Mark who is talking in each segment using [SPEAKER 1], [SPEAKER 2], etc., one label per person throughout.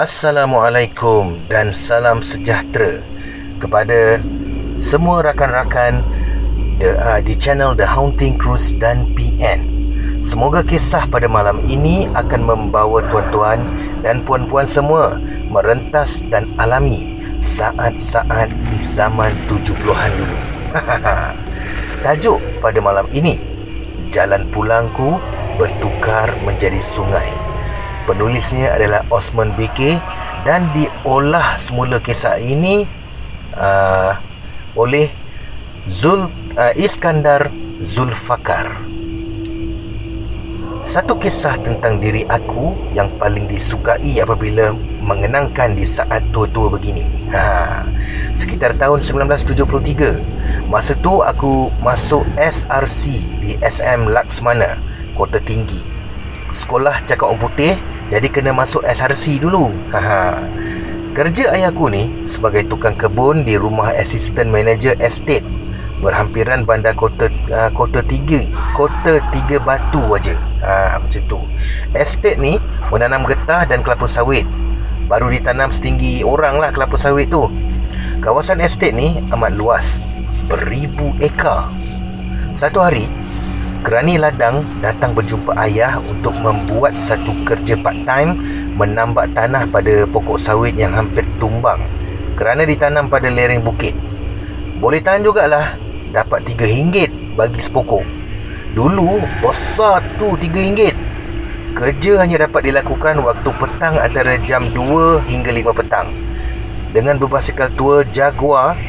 [SPEAKER 1] Assalamualaikum dan salam sejahtera kepada semua rakan-rakan di channel The Haunting Cruise dan PN. Semoga kisah pada malam ini akan membawa tuan-tuan dan puan-puan semua merentas dan alami saat-saat di zaman 70-an dulu. Tajuk pada malam ini, Jalan Pulangku Bertukar Menjadi Sungai. Penulisnya adalah Osman BK dan diolah semula kisah ini oleh Iskandar Zulfakar. Satu kisah tentang diri aku yang paling disukai apabila mengenangkan di saat tua-tua begini. Sekitar tahun 1973. Masa tu aku masuk SRC di SM Laksmana, Kota Tinggi. Sekolah cakap orang putih, jadi kena masuk SRC dulu. Kerja ayahku ni sebagai tukang kebun di rumah assistant manager estate berhampiran bandar Kota Tiga Batu aja. Macam tu. Estate ni menanam getah dan kelapa sawit. Baru ditanam setinggi orang lah kelapa sawit tu. Kawasan estate ni amat luas, beribu ekar. Satu hari, kerani ladang datang berjumpa ayah untuk membuat satu kerja part time menambak tanah pada pokok sawit yang hampir tumbang kerana ditanam pada lereng bukit. Boleh tahan jugalah, dapat RM3 bagi sepokok. Dulu besar tu RM3. Kerja hanya dapat dilakukan waktu petang antara jam 2 hingga 5 petang. Dengan berbasikal tua Jaguar,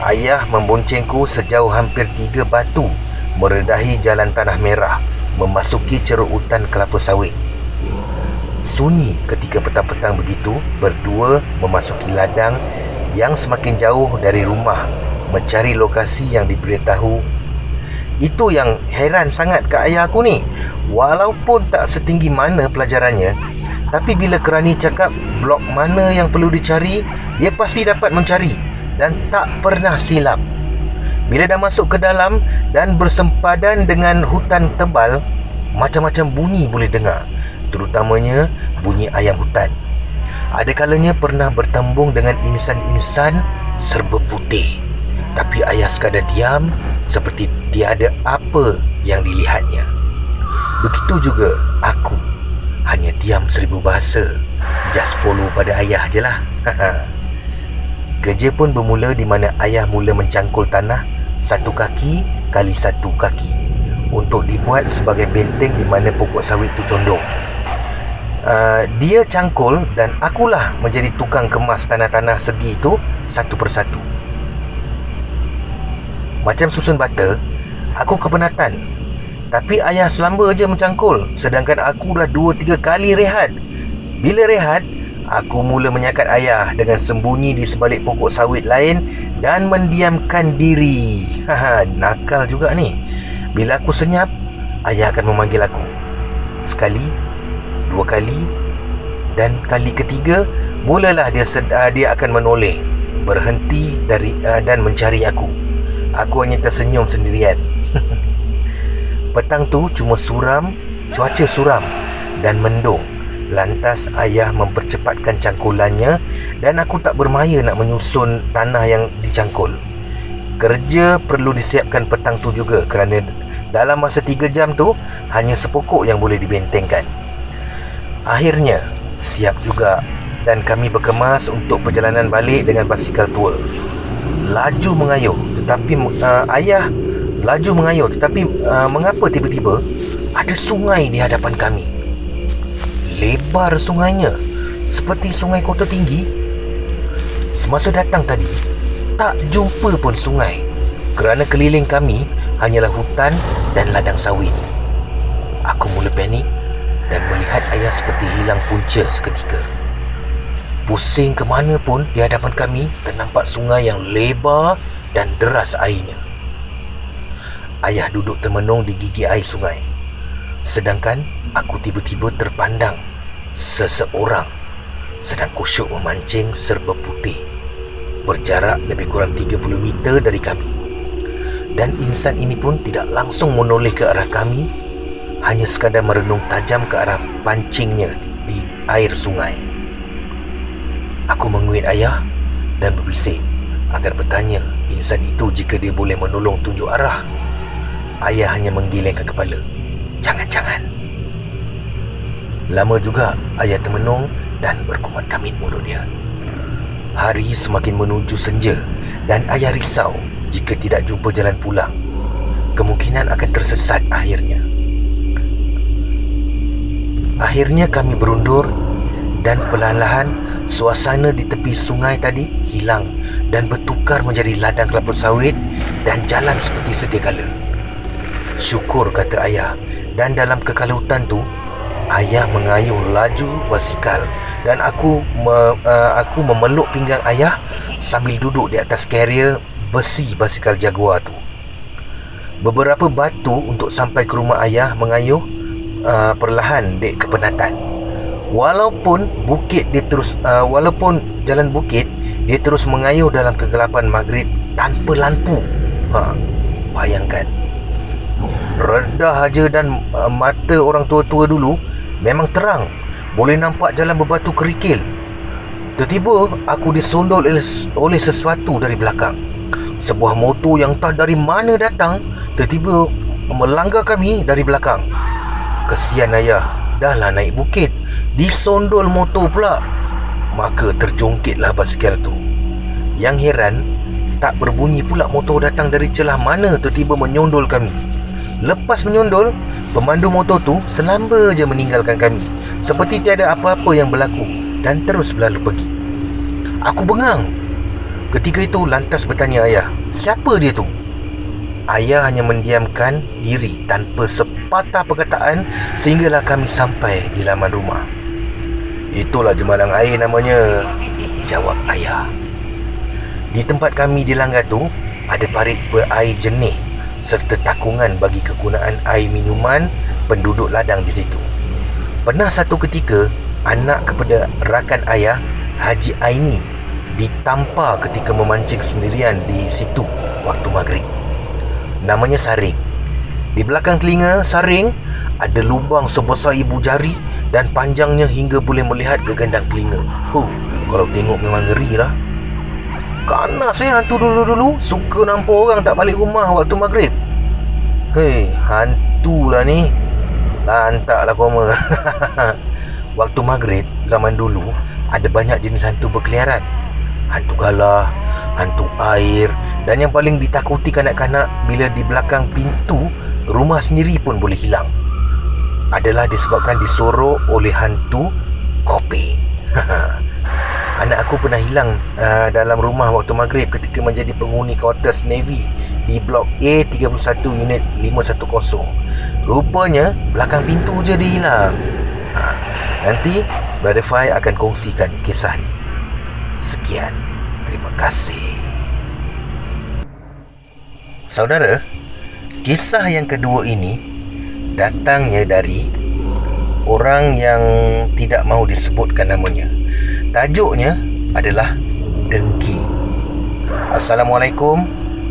[SPEAKER 1] ayah memboncengku sejauh hampir 3 batu meredahi jalan tanah merah memasuki ceruk hutan kelapa sawit. Sunyi ketika petang-petang begitu, berdua memasuki ladang yang semakin jauh dari rumah mencari lokasi yang diberitahu. Itu yang heran sangat ke ayah aku ni. Walaupun tak setinggi mana pelajarannya, tapi bila kerani cakap blok mana yang perlu dicari, dia pasti dapat mencari dan tak pernah silap. Bila dah masuk ke dalam dan bersempadan dengan hutan tebal, macam-macam bunyi boleh dengar, terutamanya bunyi ayam hutan. Ada kalanya pernah bertembung dengan insan-insan serba putih, tapi ayah sekadar diam seperti tiada apa yang dilihatnya. Begitu juga aku, hanya diam 1000 bahasa, just follow pada ayah je lah. Kerja pun bermula di mana ayah mula mencangkul tanah 1 kaki kali 1 kaki untuk dibuat sebagai benteng di mana pokok sawit tu condong. Dia cangkul dan akulah menjadi tukang kemas tanah-tanah segi itu satu persatu. Macam susun bata, aku kepenatan. Tapi ayah selamba je mencangkul, sedangkan aku dah 2-3 kali rehat. Bila rehat, aku mula menyakat ayah dengan sembunyi di sebalik pokok sawit lain dan mendiamkan diri. Nakal juga ni. Bila aku senyap, ayah akan memanggil aku. Sekali, 2 kali, dan kali ketiga mulalah dia akan menoleh, berhenti dan mencari aku. Aku hanya tersenyum sendirian. Petang tu cuma suram, cuaca suram dan mendung. Lantas ayah mempercepatkan cangkulannya dan aku tak bermaya nak menyusun tanah yang dicangkul. Kerja perlu disiapkan petang tu juga kerana dalam masa 3 jam tu hanya sepokok yang boleh dibentengkan. Akhirnya siap juga dan kami berkemas untuk perjalanan balik dengan basikal tua. Laju mengayuh tetapi mengapa tiba-tiba ada sungai di hadapan kami. Lebar sungainya seperti sungai Kota Tinggi. Semasa datang tadi, tak jumpa pun sungai kerana keliling kami hanyalah hutan dan ladang sawit. Aku mula panik dan melihat ayah seperti hilang punca seketika. Pusing ke mana pun di hadapan kami ternampak sungai yang lebar dan deras airnya. Ayah duduk termenung di gigi air sungai, sedangkan aku tiba-tiba terpandang seseorang sedang kusyuk memancing serba putih berjarak lebih kurang 30 meter dari kami. Dan insan ini pun tidak langsung menoleh ke arah kami, hanya sekadar merenung tajam ke arah pancingnya di air sungai. Aku menguit ayah dan berbisik agar bertanya insan itu jika dia boleh menolong tunjuk arah. Ayah hanya menggelengkan kepala. Jangan. Lama juga ayah termenung dan berkumat kamit mulut dia. Hari semakin menuju senja dan ayah risau jika tidak jumpa jalan pulang. Kemungkinan akan tersesat akhirnya. Akhirnya kami berundur dan perlahan-lahan suasana di tepi sungai tadi hilang dan bertukar menjadi ladang kelapa sawit dan jalan seperti sedia kala. Syukur, kata ayah, dan dalam kekalutan tu ayah mengayuh laju basikal dan aku memeluk pinggang ayah sambil duduk di atas karier besi basikal Jaguar tu. Beberapa batu untuk sampai ke rumah ayah mengayuh perlahan dek kepenatan. Walaupun jalan bukit dia terus mengayuh dalam kegelapan maghrib tanpa lampu. Bayangkan. Redah aja dan mata orang tua-tua dulu memang terang, boleh nampak jalan berbatu kerikil. Tiba-tiba aku disondol oleh sesuatu dari belakang. Sebuah motor yang tak dari mana datang tiba-tiba melanggar kami dari belakang. Kesian ayah, dahlah naik bukit, disondol motor pula. Maka terjongkitlah basikal tu. Yang heran, tak berbunyi pula motor datang dari celah mana tiba-tiba menyondol kami. Lepas menyondol, pemandu motor tu selamba je meninggalkan kami, seperti tiada apa-apa yang berlaku, dan terus berlalu pergi. Aku bengang. Ketika itu lantas bertanya ayah, siapa dia tu? Ayah hanya mendiamkan diri tanpa sepatah perkataan sehinggalah kami sampai di laman rumah. Itulah jemalang air namanya, jawab ayah. Di tempat kami di langgar tu ada parit berair jernih serta takungan bagi kegunaan air minuman penduduk ladang di situ. Pernah satu ketika anak kepada rakan ayah, Haji Aini, ditampar ketika memancing sendirian di situ waktu maghrib. Namanya Saring. Di belakang telinga Saring ada lubang sebesar ibu jari dan panjangnya hingga boleh melihat ke gendang telinga. Kalau tengok memang ngeri lah. Ganas hantu dulu-dulu suka nampak orang tak balik rumah waktu maghrib. Hantu lah ni. Lantaklah koma. Waktu maghrib zaman dulu ada banyak jenis hantu berkeliaran. Hantu galah, hantu air, dan yang paling ditakuti kanak-kanak bila di belakang pintu rumah sendiri pun boleh hilang adalah disebabkan disorok oleh hantu kopi. Anak aku pernah hilang dalam rumah waktu maghrib ketika menjadi penghuni quarters Navy di blok A31 unit 510. Rupanya belakang pintu je dia hilang. Nanti Brother Fai akan kongsikan kisah ni. Sekian, terima kasih. Saudara, kisah yang kedua ini datangnya dari orang yang tidak mahu disebutkan namanya. Tajuknya adalah Dengki. Assalamualaikum.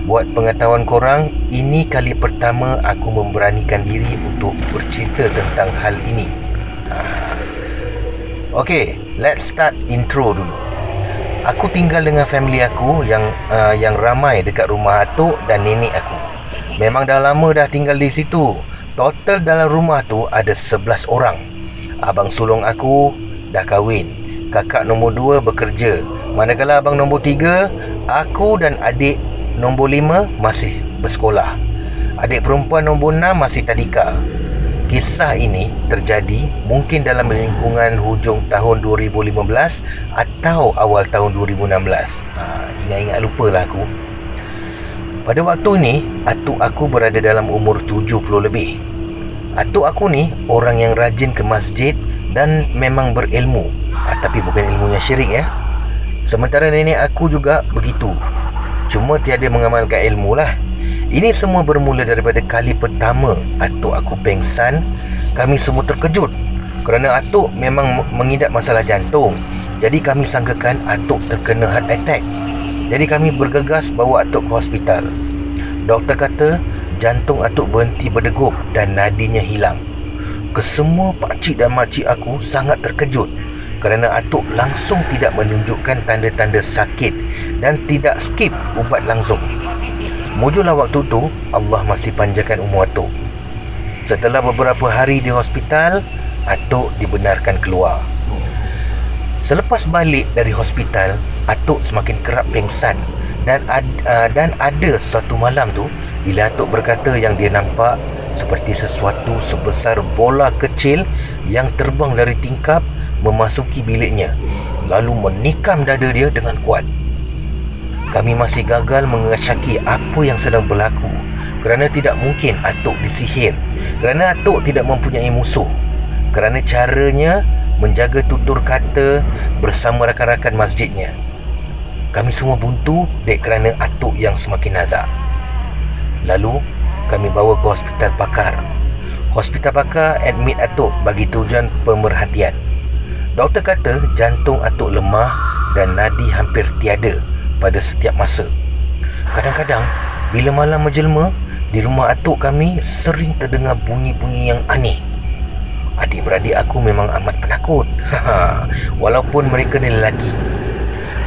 [SPEAKER 1] Buat pengetahuan korang, ini kali pertama aku memberanikan diri untuk bercerita tentang hal ini. Okay, let's start intro dulu. Aku tinggal dengan family aku yang ramai dekat rumah atuk dan nenek aku. Memang dah lama dah tinggal di situ. Total dalam rumah tu ada 11 orang. Abang sulung aku dah kahwin. Kakak nombor 2 bekerja. Manakala abang nombor 3, aku dan adik nombor 5 masih bersekolah. Adik perempuan nombor 6 masih tadika. Kisah ini terjadi mungkin dalam lingkungan hujung tahun 2015 atau awal tahun 2016. Ingat-ingat lupalah aku. Pada waktu ni, atuk aku berada dalam umur 70 lebih. Atuk aku ni orang yang rajin ke masjid dan memang berilmu. Tapi bukan ilmunya syirik ya. Sementara nenek aku juga begitu. Cuma tiada mengamalkan ilmu lah. Ini semua bermula daripada kali pertama atuk aku pengsan. Kami semua terkejut kerana atuk memang mengidap masalah jantung. Jadi kami sangkakan atuk terkena heart attack. Jadi kami bergegas bawa atuk ke hospital. Doktor kata jantung atuk berhenti berdegup dan nadinya hilang. Kesemua pakcik dan makcik aku sangat terkejut kerana atuk langsung tidak menunjukkan tanda-tanda sakit dan tidak skip ubat langsung. Mujurlah waktu tu Allah masih panjangkan umur atuk. Setelah beberapa hari di hospital, atuk dibenarkan keluar. Selepas balik dari hospital, atuk semakin kerap pengsan dan ada suatu malam tu bila atuk berkata yang dia nampak seperti sesuatu sebesar bola kecil yang terbang dari tingkap memasuki biliknya lalu menikam dada dia dengan kuat. Kami masih gagal mengesyaki apa yang sedang berlaku kerana tidak mungkin atuk disihir, kerana atuk tidak mempunyai musuh, kerana caranya menjaga tutur kata bersama rakan-rakan masjidnya. Kami semua buntu dek kerana atuk yang semakin nazak. Lalu kami bawa ke hospital pakar. Hospital pakar admit atuk bagi tujuan pemerhatian. Doktor kata jantung atuk lemah dan nadi hampir tiada pada setiap masa. Kadang-kadang bila malam menjelma, di rumah atuk kami sering terdengar bunyi-bunyi yang aneh. Adik-beradik aku memang amat penakut walaupun mereka ni lelaki.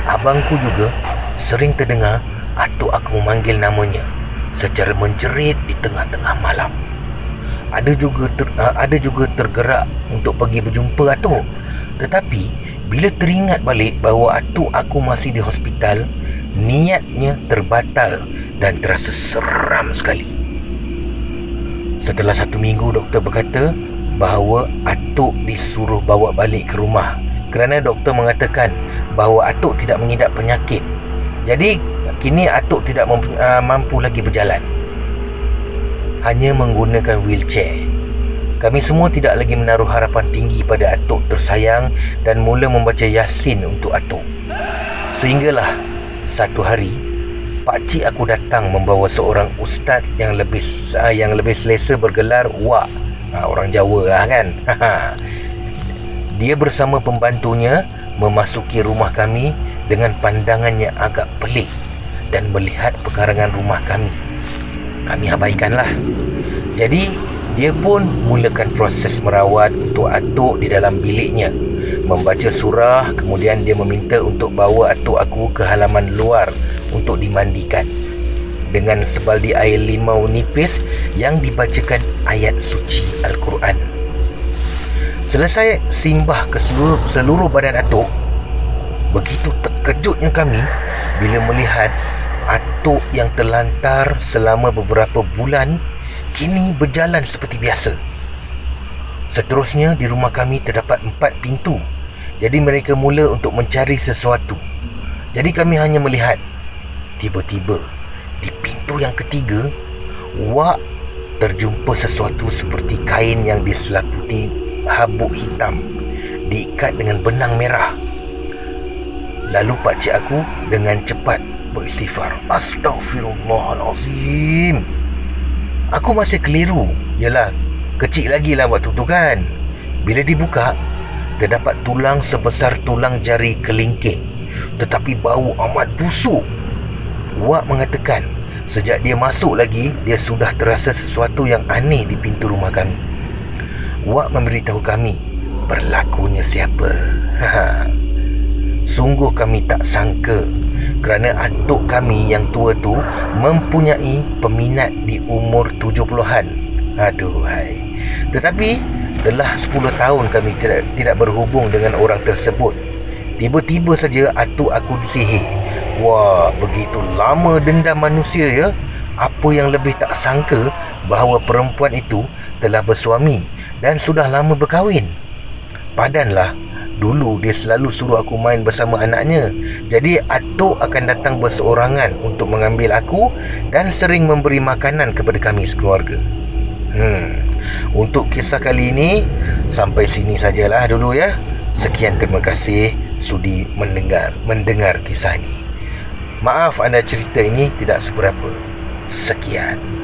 [SPEAKER 1] Abangku juga sering terdengar atuk aku memanggil namanya secara menjerit di tengah-tengah malam. Ada juga tergerak untuk pergi berjumpa atuk. Tetapi bila teringat balik bahawa atuk aku masih di hospital, niatnya terbatal dan terasa seram sekali. Setelah 1 minggu, doktor berkata bahawa atuk disuruh bawa balik ke rumah kerana doktor mengatakan bahawa atuk tidak mengidap penyakit. Jadi kini atuk tidak mampu lagi berjalan, hanya menggunakan wheelchair. Kami semua tidak lagi menaruh harapan tinggi pada atuk tersayang dan mula membaca Yasin untuk atuk. Sehinggalah satu hari pakcik aku datang membawa seorang ustaz yang lebih selesa bergelar Wak. Orang Jawa lah kan. Dia bersama pembantunya memasuki rumah kami dengan pandangan yang agak pelik dan melihat pekarangan rumah kami. Kami abaikanlah. Jadi dia pun mulakan proses merawat untuk atuk di dalam biliknya, membaca surah. Kemudian dia meminta untuk bawa atuk aku ke halaman luar untuk dimandikan dengan sebaldi air limau nipis yang dibacakan ayat suci Al-Quran. Selesai simbah ke seluruh badan atuk, begitu terkejutnya kami bila melihat atuk yang terlantar selama beberapa bulan kini berjalan seperti biasa. Seterusnya di rumah kami terdapat 4 pintu. Jadi mereka mula untuk mencari sesuatu. Jadi kami hanya melihat. Tiba-tiba di pintu yang ketiga, Wak terjumpa sesuatu seperti kain yang diselaputi habuk hitam diikat dengan benang merah. Lalu pakcik aku dengan cepat beristighfar, Astaghfirullahalazim. Aku masih keliru. Yalah, kecil lagi lah waktu tu kan. Bila dibuka, terdapat tulang sebesar tulang jari kelingking, tetapi bau amat busuk. Wak mengatakan sejak dia masuk lagi, dia sudah terasa sesuatu yang aneh di pintu rumah kami. Wak memberitahu kami berlakunya siapa. Sungguh kami tak sangka kerana atuk kami yang tua tu mempunyai peminat di umur 70-an. Aduhai. Tetapi telah 10 tahun kami tidak berhubung dengan orang tersebut. Tiba-tiba saja atuk aku disihir. Wah, begitu lama dendam manusia ya. Apa yang lebih tak sangka bahawa perempuan itu telah bersuami dan sudah lama berkahwin. Padanlah, dulu dia selalu suruh aku main bersama anaknya. Jadi atuk akan datang berseorangan untuk mengambil aku dan sering memberi makanan kepada kami sekeluarga. Untuk kisah kali ini sampai sini sajalah dulu ya. Sekian, terima kasih sudi mendengar kisah ini. Maaf anda cerita ini tidak seberapa. Sekian.